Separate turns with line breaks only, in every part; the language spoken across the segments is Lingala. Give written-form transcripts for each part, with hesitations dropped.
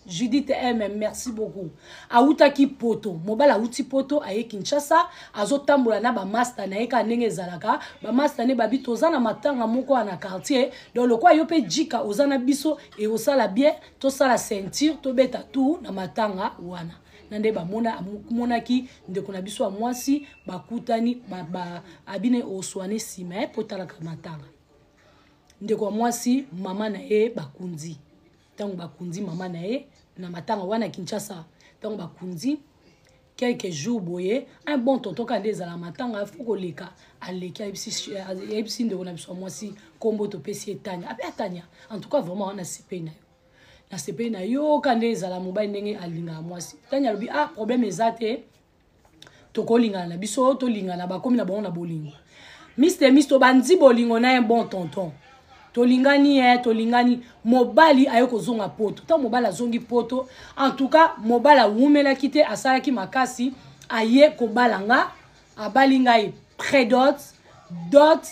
Judith M, merci beaucoup. Autaki poto, mobile auti poto aye Kinshasa, azotambola na ba master na eka ndenge zalaka, ba master ne babi tozana matanga moko na quartier, donc le quoi yope jika ozana biso et osala bien, to sala ceinture, to beta tout na matanga wana. Nande ba mona ki ndeko na biso mwasi bakutani ba abine oswane sima potala ka matanga. Ndeko mwasi mama na e bakundi. Tango bakundi mama na e na matanga wana Kinshasa. Tango bakundi quelques jours boye un bon tonton kande za la matanga fuko leka aleka ebisi ndeko na biso mwasi kombo to pesi etanya abe atanya en tout cas vraiment on a CP na yo na CP na yo kande za la mobile ndenge alinga mwasi tanya lobi ah problème ezate to kolinga na biso to linga na bakomi na bon na bolingo Mr bandi bolingo na un bon tonton tolingani tolingani mobali ayoko zonga poto ta mobali azongi poto en tout cas mobali awumela kite asalaki makasi aye ko balanga abalinga e prédot dot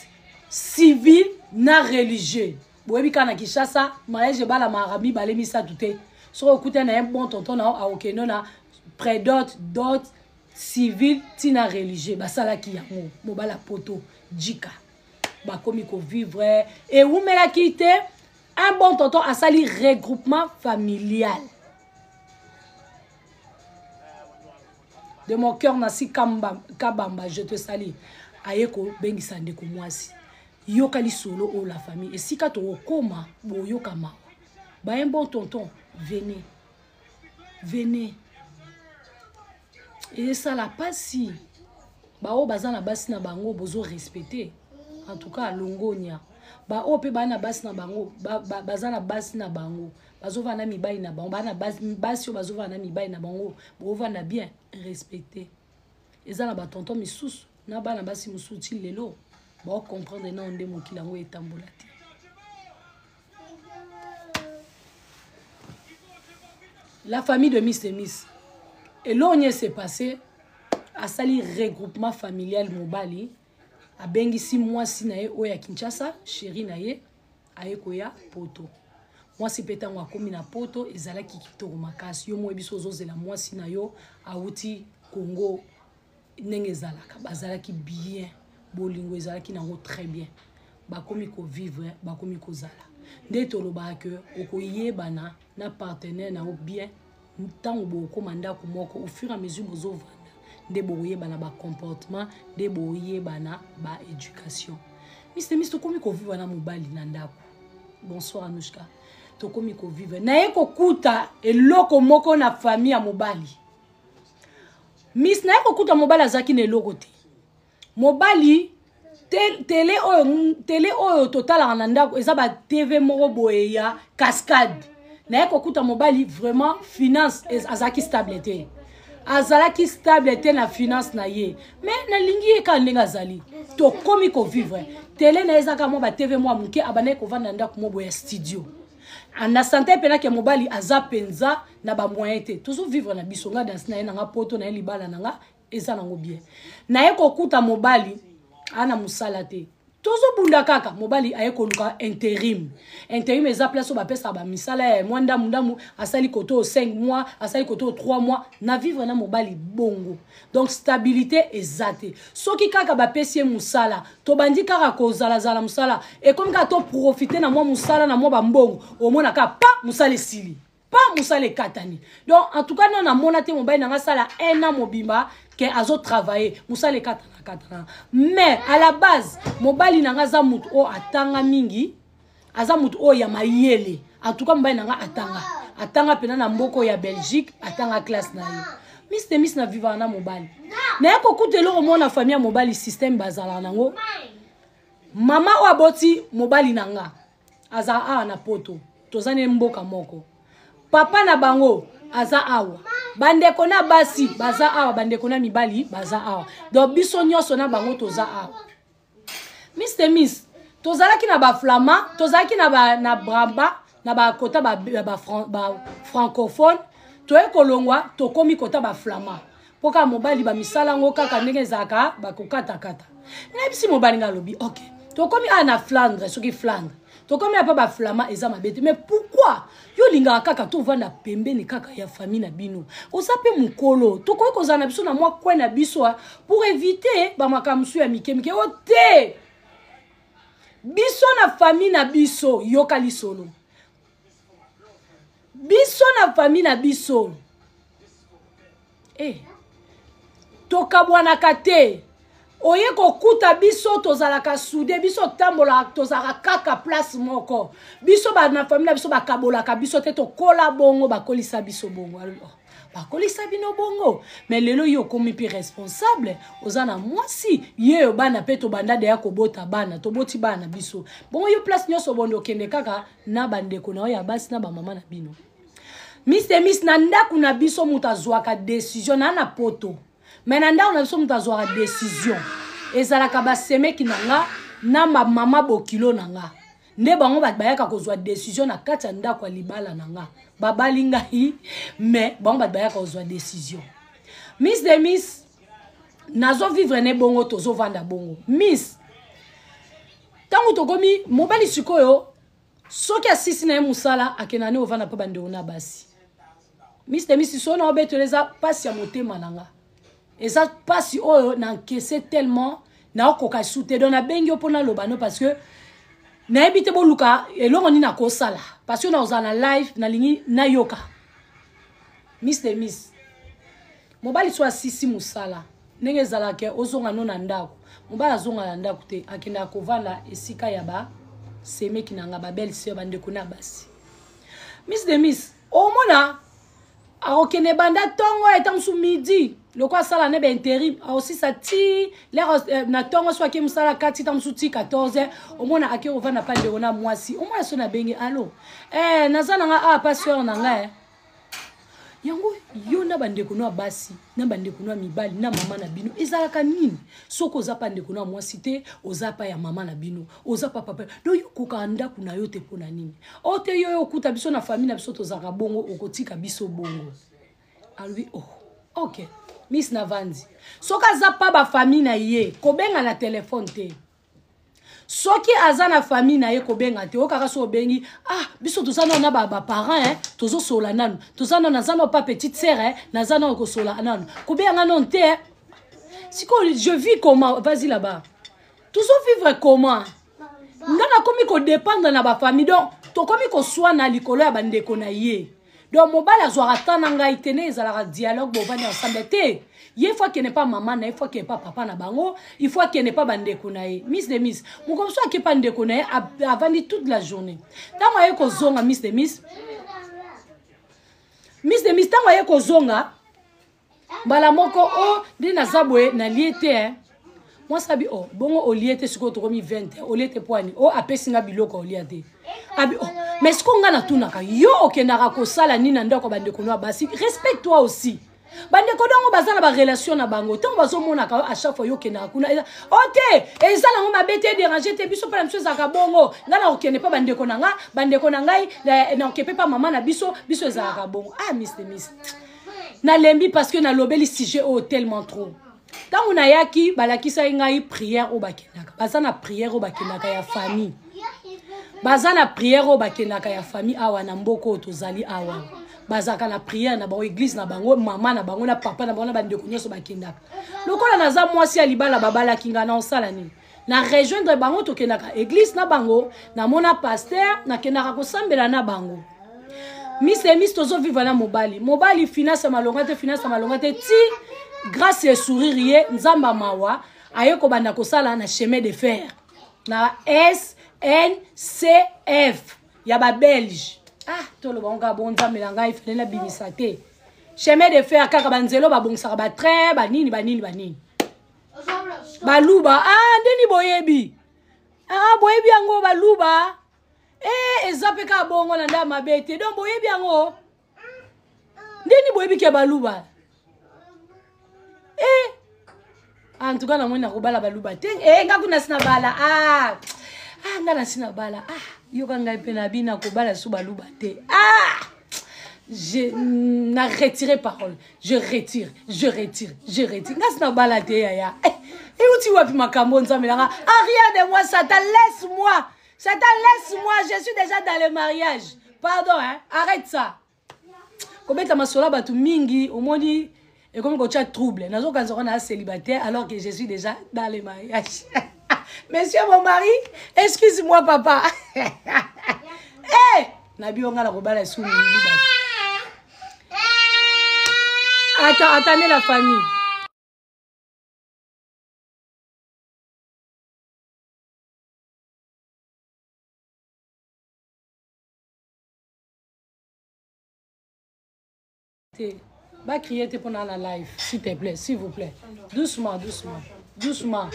civil na religieux boyebi kana Kinshasa mariage bala marabi balemisa tuté so okuta na un bon tonton na aokeno na prédot dot civil tina religieux basalaki yango mobali poto jika bakomi ko vivre et où me la quitte un bon tonton a sali regroupement familial de mon cœur nasi kabamba je te salue ayeko bengisa ndeko mwasi yokali solo o la famille et si ka to koma bo yokama ba un bon tonton venez et ça la passe ba o bazana basi na bango bozo respecter. En tout cas, longonia. Ba ope bana basi na bango, bazana basi na bango. Bazova na mibai na bango, bana basi bazova na mibai na bango. Bova na bien respecter. Ezana ba tonton misusu, na bana basi musuti lelo. Ba comprendre na onde mokila ngo etambola te. La famille de Miss et Miss. Et l'on s'est passé à sali regroupement familial mobali. Abengisi mwasi na ye oya Kinshasa chéri na ye ayekoya poto mwasi petango akomi na poto ezalaki kitoko makasi yo moyebiso ozozela mwasi na yo auti Congo ndenge ezalaka bazalaki bien bolingo ezalaki nango très bien bakomi ko vivre bakomi ko zala nde toloba ke okoyebana na partenaire na o bien ntango bokoma ndako moko au fur et à mesure bozovanda de boye bana ba comportement de boye bana ba éducation Mr to komi ko vivre na mobali na ndako bonsoir Anushka to komi ko vivre na eko kuta eloko moko na famille ya mobali Miss na eko kuta mobali azaki na eloko te mobali télé oyo total na ndako eza ba TV moko boye ya cascade na eko kuta mobali vraiment finance azaki stable te azalaki stable te na finance na ye mais na lingi ka ndinga zali to komi ko vivre télé na ezaka mo ba TV mo amuke abane ko vanda ndako mo boya studio ana santé pena ke mobali azapenza na ba moyen te toujours vivre na bisonga dans na ye nga poto na libala nga eza nango bien na ye ko kuta mobali ana musala te tozo bunda kaka mobali ayeko luka intérim eza place ba pesa ba misala mwanda mundamu asali koto 5 mois asali koto 3 mois na vivre na mobali bongo donc stabilité ezate soki kaka ba pesi musala to bandi kaka ko zala zala musala et comme ka to profiter na moi musala na moi ba mbongo o mona ka pa musala sili pas musala katani donc en tout cas non na mona te mobali na sala un an mobimba que azo travailler musala katana mais à la base mobali nanga za mutu o atanga mingi aza mutu o ya mayele en tout cas mobali nanga atanga pena na mboko ya Belgique atanga classe na ye Miss na vivre na mobali na yako kutelo mona famille mobali système bazala nango mama o aboti mobali nanga aza na poto tozane mboka moko papa na bango aza awa bandeko na basi baza awa bandeko na mibali baza awa donc biso nyonso na bango toza awa Miss tozalaki na ba flama tozalaki na braba na ba kota ba francophone toye kolongwa tokomi kota ba flama poka mobali ba misala ngo kaka ndenge zaka ba kokata kata na bisi mobali ngalobi OK tokomi na Flandre soki Flandre To comme ya pa ba flama eza mabete. Mais pourquoi? Yo linga kaka to vanda pembeni kaka ya famille na bino. Osape mukolo. To ko kozana biso na mwa kwen na biso pour éviter ba makamsu ya mike mike ote. Biso na famille na biso yokali solo. Biso na famille na biso. Eh. Tokabwana kate. Oye kokuta biso tozalaka soude biso tambola tozalaka kaka place moko. Biso ba na famille na biso bakabolaka biso te tokola bongo bakolisa biso bongo. Bakolisa bino bongo. Mais lelo yo komi pi responsable ozana mwasi ye bana pe to banda de ya kobota bana to boti bana biso. Bongo yo place nyoso bondo kende kaka na bandeko na ya basi na ba mama na bino. Miss nanda kuna biso mutazwaka décision na poto. Mais nanda on a biso mutazwaka décision. Ezalaka ba semeki nanga na mama bokilo nanga. Nde bango bayaka kozwa décision na kati nda kwa libala nanga. Babali ngai mais bango bayaka kozwa décision. Miss de Miss nazo vivre ne bongo tozo vanda bongo. Miss tango tokomi mobali sikoyo soki asisi na musala akenane ovanda pa bande ona basi. Miss de Miss so na obetoleza pasi ya motema nanga. Eza pasi oyo na nkese tellement na okoka soute don na bengi opona lobano parce que na ebite boluka elongo ni na kosala parce que na ozana live na lingi na yoka. Miss de Miss mobali so asisi musala ndenge zalaka ozonga no na ndako mobali azonga na ndako te akenda kovanda esika ya ba semeki nanga ba belle sœur bandeko na basi. Miss de Miss omona aokene banda tongo etamsu midi loko sala ne be intérim aussi ça ti les na tongo so ke musala kati tamsu ti 14 omona ake ovana pa de ona mwasi omona so na bengi allo nazana nga pasteur nanga yango yo na bandeko no basi na bandeko no mibali na mama na bino ezalaka nini soko zapa ndeko no mwasi te ozapa ya mama na bino ozapa papa do yo kokanda kuna yo te pona nini ote yo okuta biso na famille na biso tozaka bongo okotika biso bongo alwi OK Miss Navandi soka zapa ba famille na ye kobenga na telefone te soki aza na famille na ye kobenga te okaka so bengi biso tozana na ba parents tozo sola nanu tozana na zana pa petite sœur na zana ko sola nanu kobenga non te siko je vis comment vas-y là-bas tozo vivre comment ngana komi ko dépendre na ba famille donc to komi ko soa na likolo ya bandeko na ye donc mobala zwara tana ngai tene ezala dialogue bo vani ensemble te. Il faut qu'il n'est pas maman, il faut qu'il n'est pas papa na bango, il faut qu'il n'est pas bandeko na ye. Miss de Miss, mon comme ça qui pas bandeko na ye avant toute la journée. Tant moye ko zonga Miss de Miss. Miss de Miss tant moye ko zonga. Bala moko de na zabwe na liete Moi sabi bongo oliete siko to komi 20 oliete poani apesinga biloko oliate. Abi mais ce qu'on a na tunaka yo okendaka ko sala nina ndako bandeko no basi respecte toi aussi. Bande kodongo bazana ba relation na bango tant bazo mona ka à chaque fois yo kena kuna OK ezala ngo mabete déranger te biso pa na mso zaka bongo ngana okene pa bande konanga bande konangai na okepe pa mama na biso ezaka bongo Miss de Miss na lembi parce que na lobeli sujet tellement trop tant on ayaki balakisa ngai prière au bakenaka bazana prière au bakenaka ya famille bazana prière au bakenaka ya famille awa na mboko tozali awa bazaka na prière na ba église na bango mama na bango na papa na bango na bandeko nyoso bakendaka lokola naza mwasi ya libala babala kinga na osala ni na rejoindre bango to kendaka église na bango na mona pasteur na kendaka ko sambela na bango Miss et Miss tozo vivre na mobali finance malonga te ti grâce et sourire nzamba mawa ayeko banda ko sala na chemin de fer na SNCF ya ba belge tolo bonga bonza melanga ifele na bimisate chemin de fer kaka banzelo babongisa ba train banini baluba ndeni boyebi boyebi yango baluba ezape ka bongo na ndama bete donc boyebi yango ndeni boyebi ke baluba en tout cas na mona ko bala baluba te ngakuna sina bala ngana sina bala yo kanga pena bina ko bala su baluba te je n'a retiré parole je retire ngas na bala te ya et où tu vois puis makambo nzambe nga rien de moi ça laisse-moi Satan, laisse-moi, je suis déjà dans le mariage. Pardon, hein? Arrête ça. Comment tu m'as batu mingi, au moins dit, et comme tu as trouble. Nous sommes célibataire alors que je suis déjà dans le mariage. Monsieur mon mari, excuse-moi papa. Hey! Nabi on a la robale sous. Attendez la famille. Va crier pendant la live, s'il te plaît, s'il vous plaît. Doucement, doucement, doucement.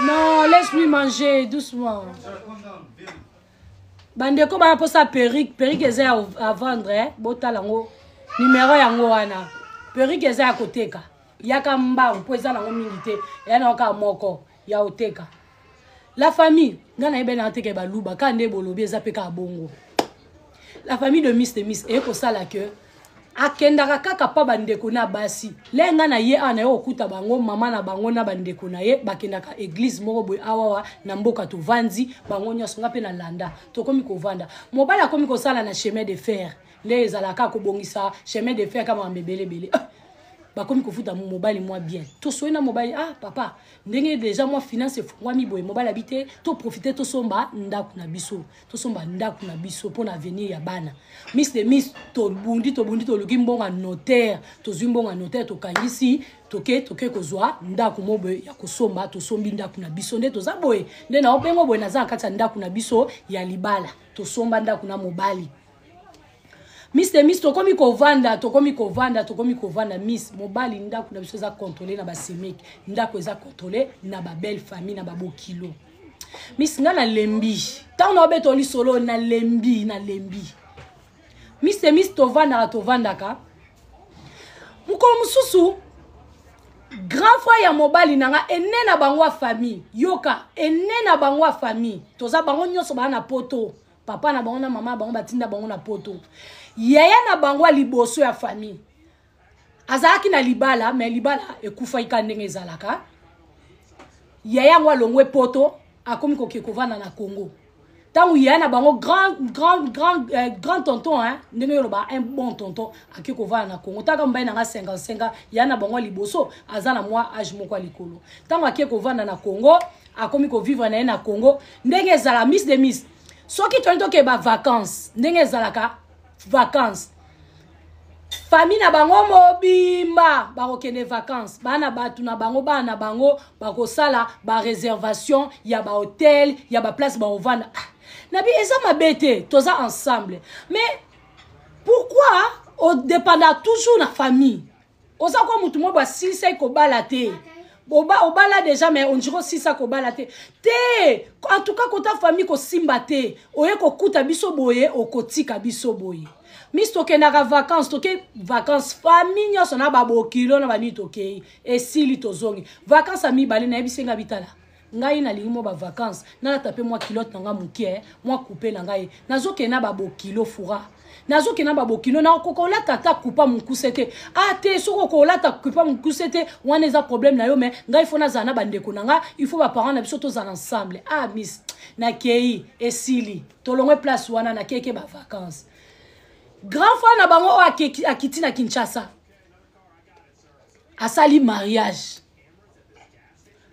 Non, laisse-lui manger, doucement. Bandeko ba pour ça perruque est à vendre, hein. Botalango numéro yango wana. Perruque est à côté ka. Yaka mba on peut ça na ngomingité. Ya na ka moko ya oteka. La famille, ngana ebe na teke ba luba ka nde bolobi ezapeka bongo. La famille de Miss et ko sala que akendaka kaka pa bandeko na basi lenga na ye ana yo okuta bango mama na bango na bandeko na ye bakendaka église moko boy awawa na mboka to vanzi bango nyoso nga pe na landa to komi ko vanda mobala komi ko sala na chemin de fer les alaka ko bongisa chemin de fer kama mbebele bele bakomi ko futa mobali moi bien to soina mobali papa ndenge déjà moi finance fwa mi boy mobali habité to profiter to somba ndaku na biso pour l'avenir ya bana Miss to bundi to luki mbonga notaire to zimbonga notaire to kangisi toke kozwa ndaku mobe ya kosomba to sombi ndaku na biso nde to za boy nde na opengo boy na za kata ndaku na biso ya libala to somba ndaku na mobali Miss to komi kovanda Miss mobali ndaku na biso za contrôler na ba semik ndaku eza contrôler na ba belle famille na ba beau kilo Miss nga na lembi ta on obeto li solo na lembi Miss to vanda ka muko mususu grand frère ya mobali nanga enena bangwa famille yoka enena bangwa famille toza bango nyoso ba na poto papa na bango na mama bango batinda bango na poto yaya na bangwa liboso ya famille azaki na libala mais libala ekufa ikandenge ezalaka yaya ngwa longwe poto akomi kokekovana na Congo tangu yaya na bango grand tonton hein ndenge yoloba un bon tonton akekovana na Congo taka mbaye nanga 55 yaya na bango liboso azana moi âge moko likolo tangu akekovana na Congo akomi ko vivre na na Congo ndenge ezala Miss soki tonto ke ba vacances ndenge ezalaka vacances famille na bango mobimba bakokende vacances bana batu na bango bana bango bakosala ba réservation ya ba hôtel ya ba place ba ovanda nabi eza mabete toza ensemble mais pourquoi on dépend toujours na famille oza kwa mutu mo ba sisa ko balate obala déjà mais on dirait si ça ko balate te en tout cas quand ta famille ko simbate oye ko kuta biso boye okotika biso boye Miss toke na vacances toke vacances famille nyoso na babo kilo na bani toke et sili tozongi vacances ami bale na bisenga bitala ngai na limo ba vacances na taper moi kilote nga mukie moi couper na ngai nazoke na babo kilo fura nazoke na babo kilo na kokola tata coupa mukusete te soko kokola tata coupa mukusete wana eza problème na yo mais ngai fona zana bandeko nanga il faut ba parents na biso tozana ensemble Miss na kei et sili tolongwe place wana na keke ba vacances grand frère na bango akiti na Kinshasa asali mariage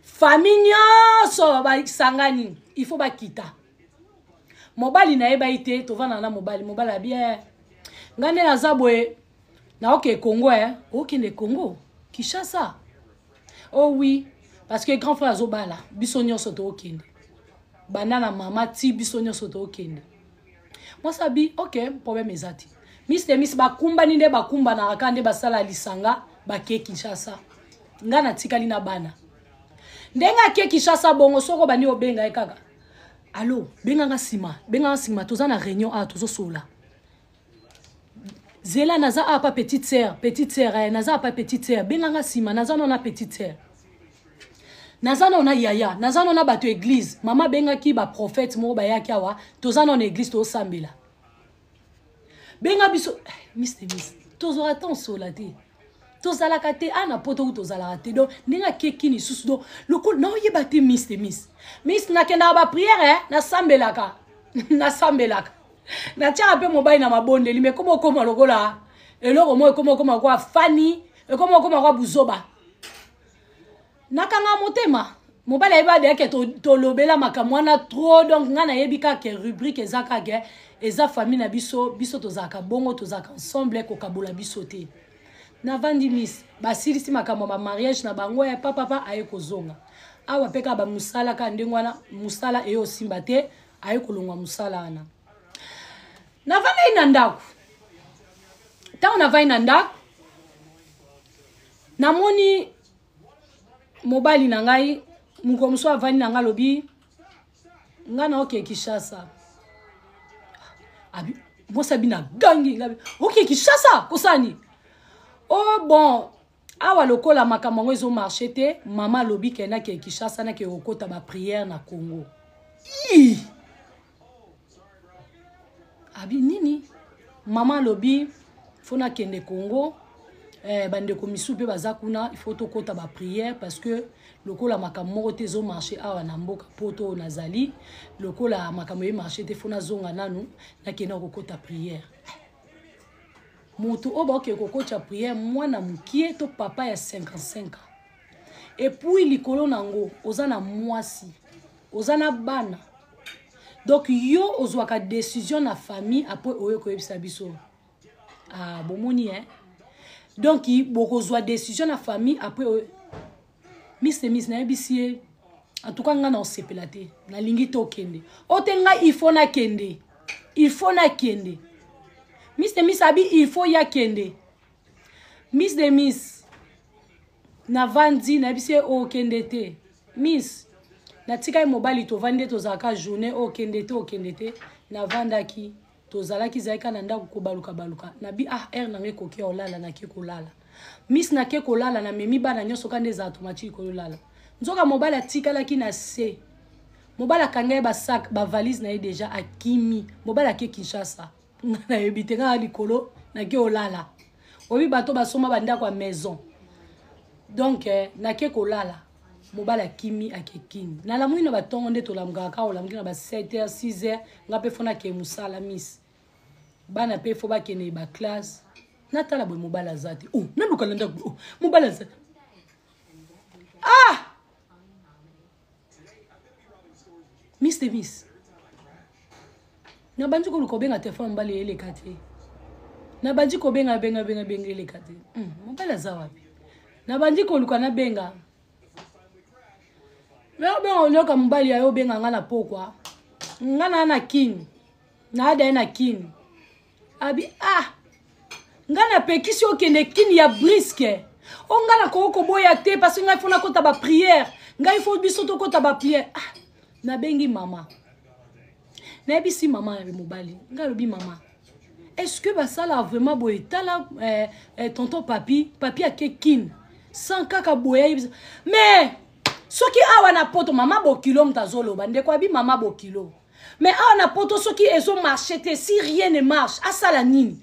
famille nyoso ba sangani il faut ba kita mobali na eba ite tovana na mobali a bien ngane na zabwe na Congo ne Congo Kinshasa oh oui parce que grand frère azobala biso nyoso to okende banana mama ti biso nyoso to okende moi sabi problème ezati Miss bakumba ninde bakumba na akande basala lisanga bake Kinshasa ngana tikali na bana ndenga ke Kinshasa bongo soko bani obenga ekaka allo benga sima toza na réunion tozo sola zela naza apa petite sœur naza apa petite sœur benga sima naza na petite sœur naza na yaya naza na bato église mama benga ki ba prophète mo ba yaki awa toza na église to sambela benga biso Miss tozo attend solate tozalaka te ana poto tozalaka te donc ndenge akekini susu donc lokola naoyeba te miss nakendaka bapriere nasambelaka nasambelaka natiaka mpe mobali na mabondeli me koma okoma lokola eloko mo ekoma okoma kwa fani ekoma okoma kwa buzoba nakanga motema mobali ayeba deyake tolobela makambo wana trop donc nga nayebi kaka rubrique eza kaka eza famille na biso tozalaka bongo tozalaka ensemble kokabola biso te navandi miss basilisi makambo ba mariage na bango ya papa aye kozonga awa peka ba musala ka ndenge wana musala eyo simba te aye kolongwa musala wana navandi na ndako tango navandi na ndako namoni mobali na ngai mukomuso avandi na ngai lobi nga na oke Kinshasa abi mosa bina gangi ngabi oke Kinshasa kosani oh bon awa lokola makambo ezo marché te mama lobi kena ke Kinshasa na ke okota ba prière na Congo abi nini mama lobi fona kende Congo bande komisu pe baza kuna il faut tokota ba prière parce que lokola makambo moko te zo marché awa na mboka poto nazali lokola makambo ye marché te fona zonga nanu na kena kokota prière moto oba ke kokota prière mwana mukie to papa ya 55 ans et puis likolo nango ozana mwasi ozana bana donc yo ozwaka décision na famille après oyo koyebisa biso bomoni donc boko zwa décision na famille après miss na yebisi en tout cas nga na osepela te na lingi to kende otenga il faut na kende miss abi il faut ya kende miss na vandi na yebisi o kende te miss na tika mobali to vande to zaka journée o kende te na vandaki tozalaki zaika na ndako kobaluka na bi na nge koki olala na ke kolala miss na ke kolala na memi bana nyoso kande za automatique kolala nzoka mobala tikala ki na se mobala kanga ba sac ba valise na ye déjà akimi mobala ke Kinshasa na yebite nga likolo na ke olala obi bato basoma banda kwa maison donc na ke kolala mobala kimi akekini na la mwina batongo nde to lamga ka olamgi na ba 7h 6h ngape fona ke musala miss bana pe fo ba kene ba classe natala bo mobala zati na lukala ndako mobala zati miss na banji ko lukobenga telefone mbali ele kate na banji ko benga ele kate mobala za wapi na banji ko lukana benga ben olyoka mbali ya yo benga ngana pokwa ngana na king na ada na king abi ngana pekisi okende king ya briske ngana ko boya te parce que ngai fona kota ba prière ngai faut biso to kota ba prière na bengi mama na bisi mama ya mobali ngai lobi mama est-ce que basala vraiment boye tala tonton papi ake king sans kaka boya mais soki awa na poto mama bokilo mtazoloba ndeko abi mama bokilo mais awa na poto soki ezo marché te si rien ne marche asala nini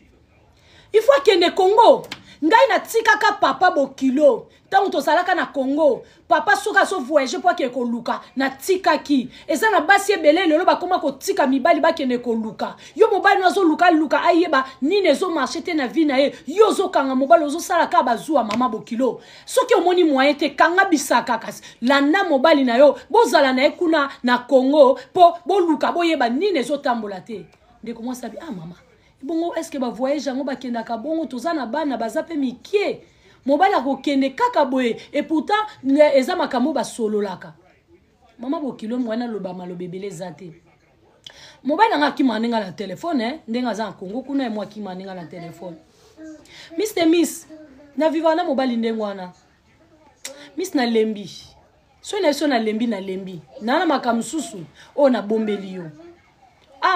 il faut kende Congo ngai na tikaka papa bokilo tango tozalaka na Congo papa soka so voyager po ke koluka na tikaki eza na basi ebele lelo bakoma ko tika mibali bakende koluka yo mobali nazo luka ayeba nini ezo marché te na vie na ye yo zo kanga mobali ozo sala ka bazua mama bokilo soki omoni moyen te kanga bisaka kasi landa mobali na yo bozala na ekuna na Congo po boluka boyeba nini ezo tambola te ndeko moi sabi mama bongo est-ce que ba voyage yango bakenda ka bongo tozana bana bazape mikie mobala ko kende kaka boye et pourtant eza makambo ba sololaka mama bokilo mwana loba malobebele zate mobala nga ki maninga na téléphone ndenga za Congo kuna moi ki maninga na téléphone miss na vivana mobali ndengwana miss na lembi so na lembi na makamsusu na bombeli yo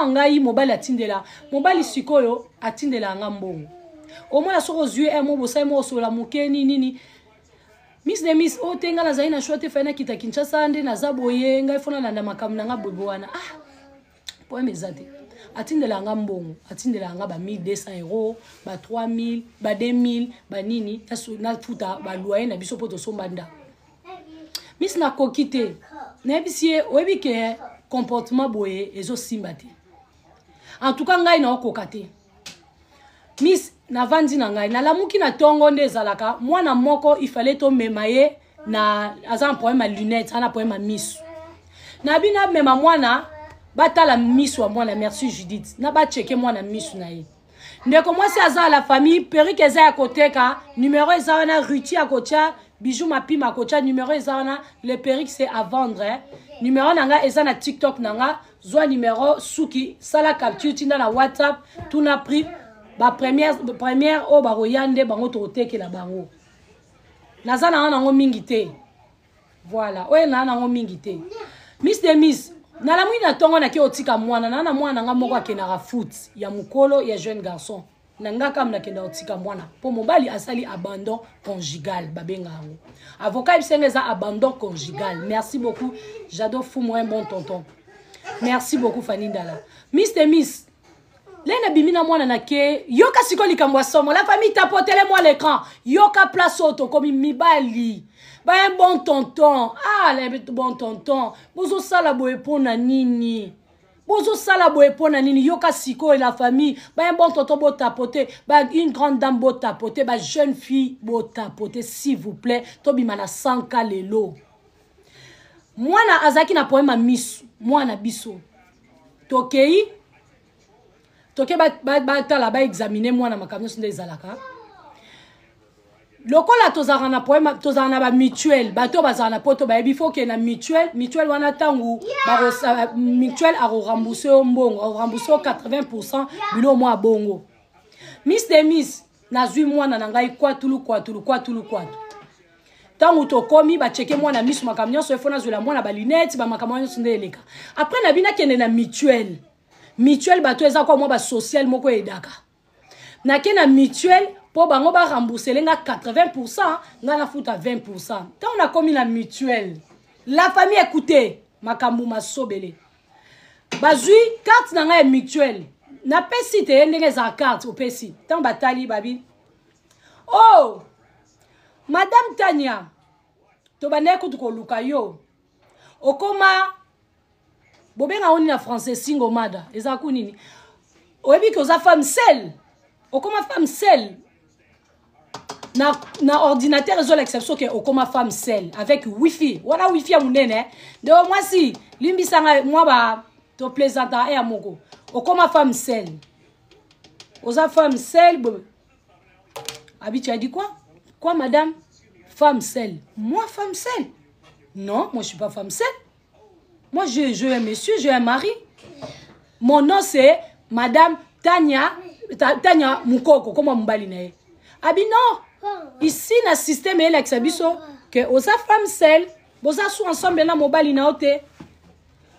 ngai mobali atindela mobali sikoyo atindela nga mbongo omona soko zue mo bosai mo sola mukeni nini miss tenga na zaina shoti fena kita Kinshasa ande na zaboye ngai fona landa makamu na nga boboana Problème ezate. Atindela nga mbongo, atindela nga ba 1200 euros, ba 3000, ba 2000, ba nini, na futa ba loyer na biso poto sombanda. Miss na kokite. Na bisie oyebi ke comportement boye ezo simbate. En tout cas ngai na okokate. Miss na vandi na ngai na lamuki na tongo nde ezalaka mwana moko il fallait to memaye na azan problème ma lunette ana problème ma miss. Na bina mema mwana batala miss wa mwana merci Judith na ba checker mwana miss na ye. Ndeko mwasi aza la famille perruque eza ya koteka numéro eza na ruti ya kocha bijou mapima kocha numéro eza na le perruque c'est à vendre hein. Numéro nanga eza na TikTok nanga zwa numéro suki sala capture tinda na WhatsApp tout na prix ba première o ba royande bango to teke la bango nazana nango mingi te voilà oye na nango mingi te Miss de Miss na la mwina tongo na ke otika mwana na mwana nga moko akenaka foot ya mukolo ya jeune garçon nanga kam na kenda otika mwana po mobali asali abandon conjugal babenga ngo avocat ibsengeza abandon conjugal merci beaucoup j'adore fou moi un bon tonton merci beaucoup Fanny Ndala Miss de Miss Lena bimina mwana na ke yoka siko likambo somo la famille tapotele moi l'écran yoka place auto comme mibali ba un bon tonton le bon tonton bozo sala boye pona nini yoka siko et la famille ba un bon tonton bo tapoter ba une grande dame bo tapoter ba jeune fille bo tapoter s'il vous plaît to bimana 100K lelo mwana azaki na poema misu mwana biso tokei toke ba tala ba examiner mwana makamyo sonde ezalaka lokola tozara na poema tozara na ba mutuelle bato bazara na poto ba ebi faut que na mutuelle wana tangu ba mutuelle a rembourser mbongo a rembourser 80% bilo mwa bongo Miss de Miss na zui mwana na ngai kwatulu tangu tokomi ba checker mwana miss makamyo so efona zula mwana ba lunette ba makamyo sonde eleka après na bina kende na mutuelle bato eza kwa mwa ba social moko edaka na ke na mutuelle po bango ba rembourser lenga 80% nga na futa 20% tant on a commis la mutuelle la famille écoutez makambu masobele bazui carte na nga mutuelle na pesi te ndenge za carte opesi tant batali babi oh madame Tania to bane ko tukoluka yo okoma bobenga oni na français single mother eza ku nini oyebi ke oza femme seule okoma femme seule na ordinateur ezo l'exception ke okoma femme seule avec wifi wana wifi ya munene de moi si limbisanga moi ba to plaisanta ya moko okoma femme seule oza femme seule abi tu as dit quoi madame femme seule moi femme seule non moi je suis pas femme seule. Moi, je un monsieur, j'ai un mari. Mon nom, c'est Madame Tania Mukoko, comme on m'baline. Abi non. Ici, dans le système, il y a que aux femmes seule, vous êtes ensemble dans mon baline. Abi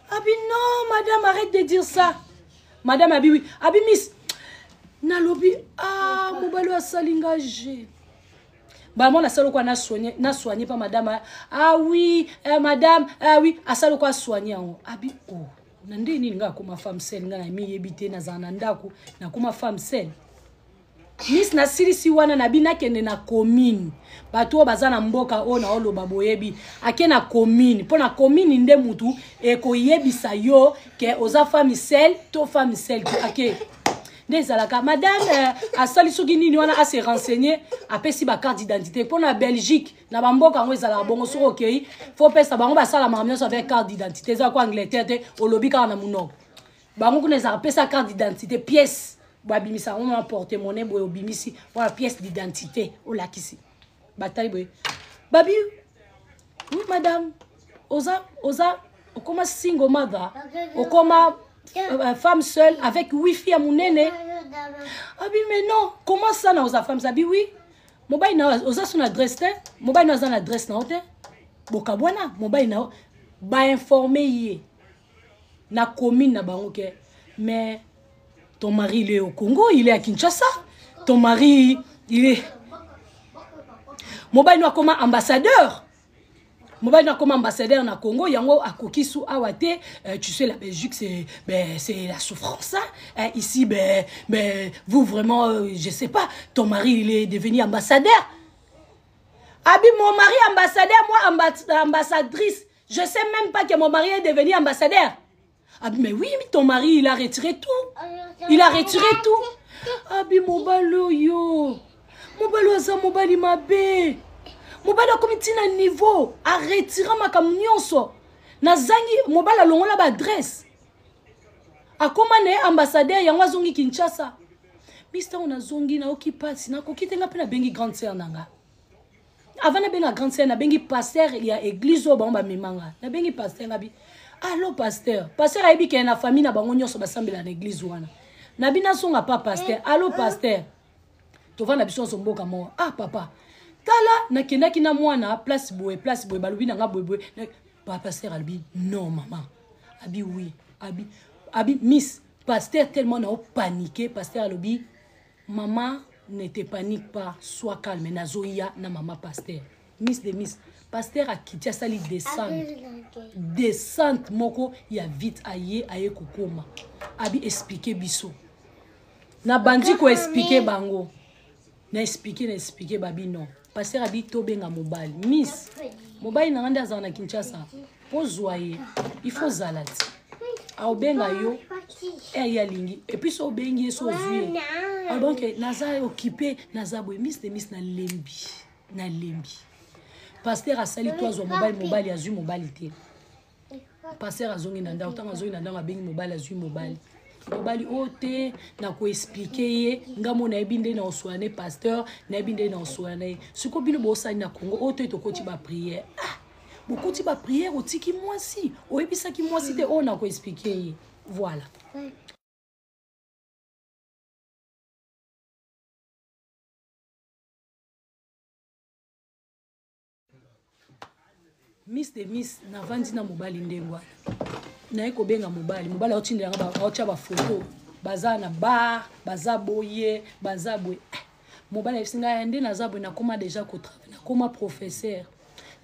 non, madame, arrête de dire ça. Madame Abi, oui. Abi miss. Nalobi, mon balo a salingagé. Bah moi la salle quoi na soigné pas madame oui madame oui a salle quoi soigné abi oh nande ni nga kuma femme seule nga na mi yebite na zana ndako na kuma femme seule Miss na sirisi wana na bina kende na commune bato bazana mboka o na oloba boyebi ake na commune pona commune nde mutu e ko yebisa yo ke oza femme seule to femme seule ake Désolé, madame, a sali soki nini wana a se renseigner apesi ba carte d'identité pour la Belgique na bamboka ngo ezala bongo soko okei faut pesa bango ba sala mamio avec carte d'identité za kwa Angleterre te olobi ka na munoko bango kuna za pesa carte d'identité pièce ba bimisa on porter monnaie boy obimisi voilà pièce d'identité olakisi bataille boy babi oui madame oza okoma single mother okoma femme seule avec wifi à mon nene. Abi mais non, comment ça na oza femme Abi oui. Mobile na oza son adresse te. Mobile na son adresse na hote. Boka bwana, mobile na ba informer yé. Na commune na bango ke. Mais ton mari il est au Congo, il est à Kinshasa. Ton mari il est mobile na comme ambassadeur. Mobali na comme ambassadeur na Congo, yango akokisu awate, tu sais la Belgique c'est la souffrance hein? Ici vous vraiment je sais pas, ton mari il est devenu ambassadeur. Abi mon mari ambassadeur, moi ambassadrice. Je sais même pas que mon mari est devenu ambassadeur. Abi mais oui, mais ton mari il a retiré tout. Il a retiré tout. Abi mobali yo. Mobali aza mobali mabe. Mobali a commis un niveau à retirer ma camion. Nazangi mobali a longola ba adresse. A comment ambassadeur yango zongi Kinshasa. Mister on a zongi na okipasi na kokitenga pe na bengi grande sœur nanga. Avant na benga grande sœur na bengi pasteur ya église o ba mimanga. Na bengi pasteur ngabi. Allo pasteur. Pasteur ayebi ke na famille na bango nyonso basambela na église wana. Na bina songa pas pasteur. Allo pasteur. To va na biso so mboka mo. Ah papa. Tala na kendaki na mwana place boye balubi na nga boye papa pasteur albi non maman. Abi oui. Abi miss pasteur tellement na paniqué pasteur albi maman ne te panique pas, sois calme. Nazoya na maman pasteur. Miss de miss. Pasteur a quitté sali descente moko ya vite aye kokoma. Abi expliquer biso. Na bandi ko expliquer bango. Na expliquer babi non. Pasteur abi to benga mobile. Miss. Mobile na nganda za na Kinshasa. Pozwaye. Il faut zalati. A obenga yo. Ya lingi. Et puis so bengi so zuye. Donc naza occupé naza boy miss de miss na lembi. Pasteur a sali toi zo mobile azu mobile te. Pasteur azongi nanda autant azongi nanda ngabengi mobile azu mobile. Mobile ote na ko expliquer ye ngamo na ebinde na oswane pasteur na ebinde na oswane. Siko bino bo sali na Congo ote to koti ba prière. Ah, bo koti ba prière otiki mwasi. Oyebisa ki mwasi te o na ko expliquer ye. Voilà. Miss de miss na vandi na mobali ndengwa. Na eko benga mobali otindela nga ba ba photo. Baza na bar, baza boye, baza boye. Mobali esinga yande na zabwe na koma déjà ko travailler, na koma professeur.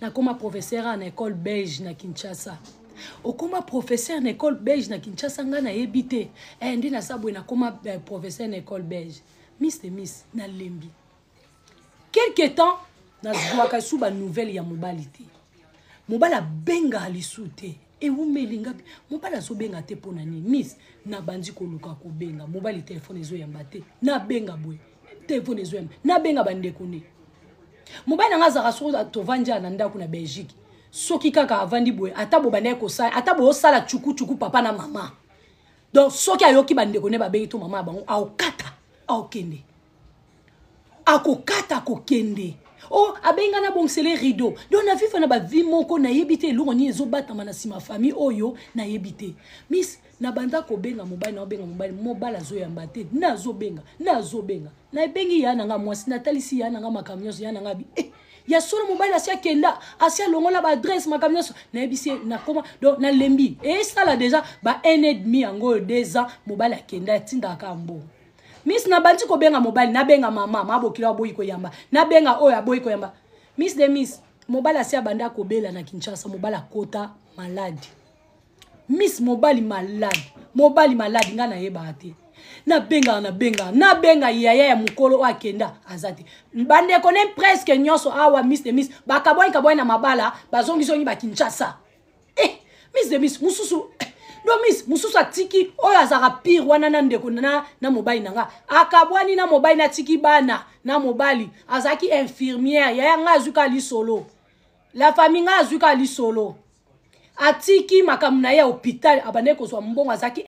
Na koma professeur en école belge na Kinshasa. Okoma professeur na école belge na Kinshasa nga na yebite. Ndi na zabwe na koma professeur na école belge. Miss de miss na lembi. Quelque temps na zwaka suba nouvelle ya mobali te. Mobala benga alisute e umelinga mobala zo benga te pona ni miss na bandi ko luka ko benga mobali téléphone ezo yamba te na benga boy téléphone ezo yamba na benga bande kone mobala ngaza raso to vanja na ndako na Belgique soki kaka avandi boy atabo bande ko sa atabo osala chuku papa na mama donc soki ayoki bande kone ba bengi to mama bango akokata akokende akokata akokende. Oh, abenga na bongsele rideau. Donc na vifa na ba vie moko na yebite longo ni ezo batama na sima famille oyo na yebite. Miss na banda ko benga mobile na benga mobile azo yamba te. Na zo benga. Na bengi ya na nga mwasi na talisi ya na nga makamyo ya na nga bi. Ya solo mobile asia kenda, asia longo la ba adresse makamyo na yebisi na koma donc na lembi. Et ça là déjà ba 1 an et demi ngo 2 ans mobile akenda tinda kambo. Miss na bandi ko benga mobile na benga mama mabokila boyi ko yamba na benga oya boyi ko yamba. Miss de miss mobile asia banda ko bela na Kinshasa mobile akota malade. Miss mobile malade nga na yeba ate. Na benga yaya ya mukolo akenda azati. Bande konen presque nyonso awa miss de miss bakaboi na mabala bazongi zongi ba Kinshasa. Miss de miss mususu no miss mususa tiki oyo azaka pire wana na ndeko na mobali nanga akabwani na mobali na tiki bana na mobali azaki infirmière ya nga azuka li solo la famille nga azuka li solo atiki makamuna ya hôpital abane ko so mbongo azaki